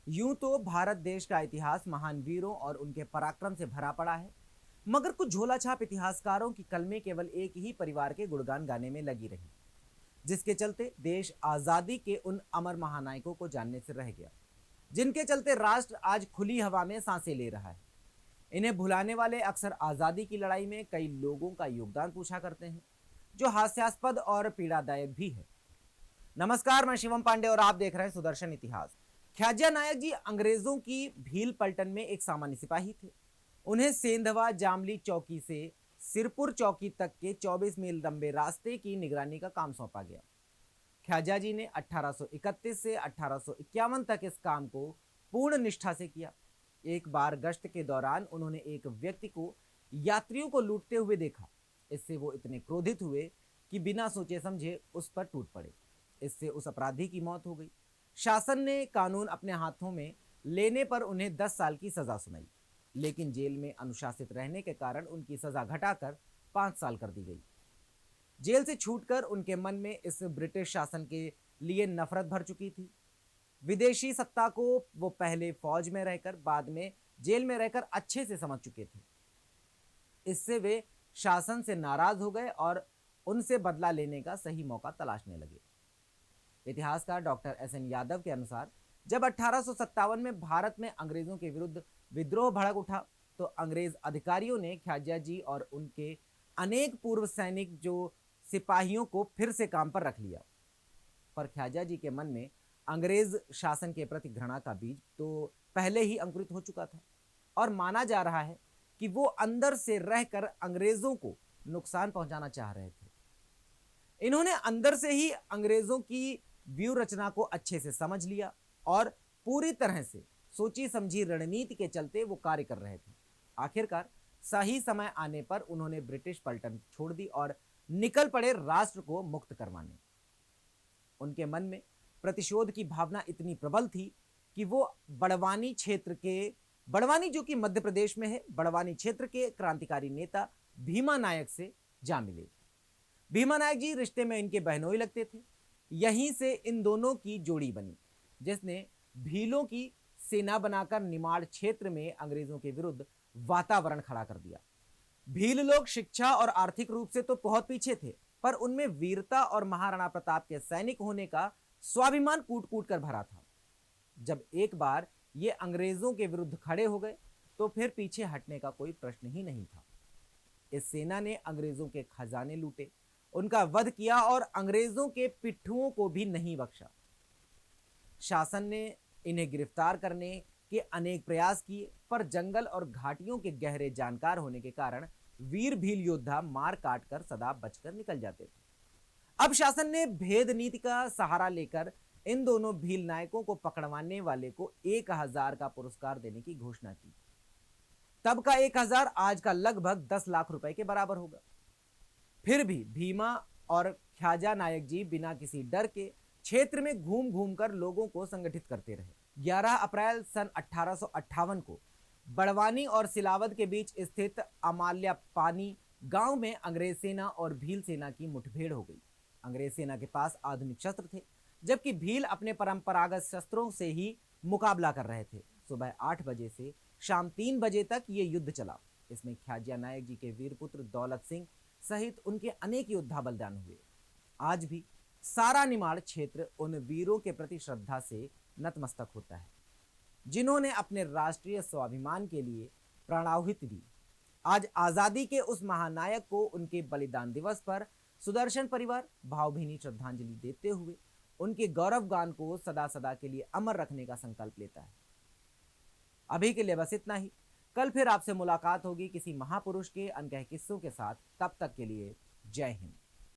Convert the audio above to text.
यूं तो भारत देश का इतिहास महान वीरों और उनके पराक्रम से भरा पड़ा है, मगर कुछ झोलाछाप इतिहासकारों की कलमें केवल एक ही परिवार के गुणगान गाने में लगी रही, जिसके चलते देश आजादी के उन अमर महानायकों को जानने से रह गया, जिनके चलते राष्ट्र आज खुली हवा में सांसें ले रहा है। इन्हें भुलाने वाले अक्सर आजादी की लड़ाई में कई लोगों का योगदान पूछा करते हैं, जो हास्यास्पद और पीड़ादायक भी है। नमस्कार, मैं शिवम पांडे और आप देख रहे हैं सुदर्शन इतिहास। ख्याजिया नायक जी अंग्रेजों की भील पलटन में एक सामान्य सिपाही थे। उन्हें सेंधवा जामली चौकी से सिरपुर चौकी तक के 24 मील लंबे रास्ते की निगरानी का काम सौंपा गया। ख्याजिया जी ने 1831 से 1851 तक इस काम को पूर्ण निष्ठा से किया। एक बार गश्त के दौरान उन्होंने एक व्यक्ति को यात्रियों को लूटते हुए देखा। इससे वो इतने क्रोधित हुए कि बिना सोचे समझे उस पर टूट पड़े। इससे उस अपराधी की मौत हो गई। शासन ने कानून अपने हाथों में लेने पर उन्हें 10 साल की सजा सुनाई, लेकिन जेल में अनुशासित रहने के कारण उनकी सजा घटाकर 5 साल कर दी गई। जेल से छूटकर उनके मन में इस ब्रिटिश शासन के लिए नफरत भर चुकी थी। विदेशी सत्ता को वो पहले फौज में रहकर बाद में जेल में रहकर अच्छे से समझ चुके थे। इससे वे शासन से नाराज हो गए और उनसे बदला लेने का सही मौका तलाशने लगे। इतिहासकार डॉक्टर एस एन यादव के अनुसार जब 1857 में भारत में अंग्रेजों के विरुद्ध विद्रोह भड़क उठा, तो अंग्रेज अधिकारियों ने ख्याजिया जी और उनके अनेक पूर्व सैनिक जो सिपाहियों को फिर से काम पर रख लिया। पर ख्याजिया जी के मन में अंग्रेज शासन के प्रति घृणा का बीज तो पहले ही अंकुरित हो चुका था और माना जा रहा है कि वो अंदर से रहकर अंग्रेजों को नुकसान पहुंचाना चाह रहे थे। इन्होंने अंदर से ही अंग्रेजों की व्यूह रचना को अच्छे से समझ लिया और पूरी तरह से सोची समझी रणनीति के चलते वो कार्य कर रहे थे। आखिरकार सही समय आने पर उन्होंने ब्रिटिश पलटन छोड़ दी और निकल पड़े राष्ट्र को मुक्त करवाने। उनके मन में प्रतिशोध की भावना इतनी प्रबल थी कि वो बड़वानी जो कि मध्य प्रदेश में है, बड़वानी क्षेत्र के क्रांतिकारी नेता भीमा नायक से जा मिले। भीमा नायक जी रिश्ते में इनके बहनोई लगते थे। यहीं से इन दोनों की जोड़ी बनी, जिसने भीलों की सेना बनाकर निमाड़ क्षेत्र में अंग्रेजों के विरुद्ध वातावरण खड़ा कर दिया। भील लोग शिक्षा और आर्थिक रूप से तो बहुत पीछे थे, पर उनमें वीरता और महाराणा प्रताप के सैनिक होने का स्वाभिमान कूट कूट कर भरा था। जब एक बार ये अंग्रेजों के विरुद्ध खड़े हो गए, तो फिर पीछे हटने का कोई प्रश्न ही नहीं था। इस सेना ने अंग्रेजों के खजाने लूटे, उनका वध किया और अंग्रेजों के पिट्ठुओं को भी नहीं बख्शा। शासन ने इन्हें गिरफ्तार करने के अनेक प्रयास किए, पर जंगल और घाटियों के गहरे जानकार होने के कारण वीर भील योद्धा मार काट कर सदा बचकर निकल जाते थे। अब शासन ने भेद नीति का सहारा लेकर इन दोनों भील नायकों को पकड़वाने वाले को 1000 का पुरस्कार देने की घोषणा की। तब का 1000 आज का लगभग 10 लाख रुपए के बराबर होगा। फिर भी भीमा और ख्याजा नायक जी बिना किसी डर के क्षेत्र में घूम घूम कर लोगों को संगठित करते रहे। 11 अप्रैल सन 1858 को बड़वानी और सिलावद के बीच स्थित अमाल्या पानी गांव में अंग्रेज सेना और भील सेना की मुठभेड़ हो गई। अंग्रेज सेना के पास आधुनिक शस्त्र थे, जबकि भील अपने परंपरागत शस्त्रों से ही मुकाबला कर रहे थे। सुबह 8 बजे से शाम 3 बजे तक ये युद्ध चला। इसमें ख्याजिया नायक जी के वीरपुत्र दौलत सिंह सहित उनके अनेक योद्धा बलिदान हुए। आज भी सारा निमाड़ क्षेत्र उन वीरों के प्रति श्रद्धा से नतमस्तक होता है, जिन्होंने अपने राष्ट्रीय स्वाभिमान के लिए प्राणाहुति दी। आज आजादी के उस महानायक को उनके बलिदान दिवस पर सुदर्शन परिवार भावभीनी श्रद्धांजलि देते हुए उनके गौरव गान को सदा सदा के लिए अमर रखने का संकल्प लेता है। अभी के लिए बस इतना ही। कल फिर आपसे मुलाकात होगी किसी महापुरुष के अनकहे किस्सों के साथ। तब तक के लिए जय हिंद।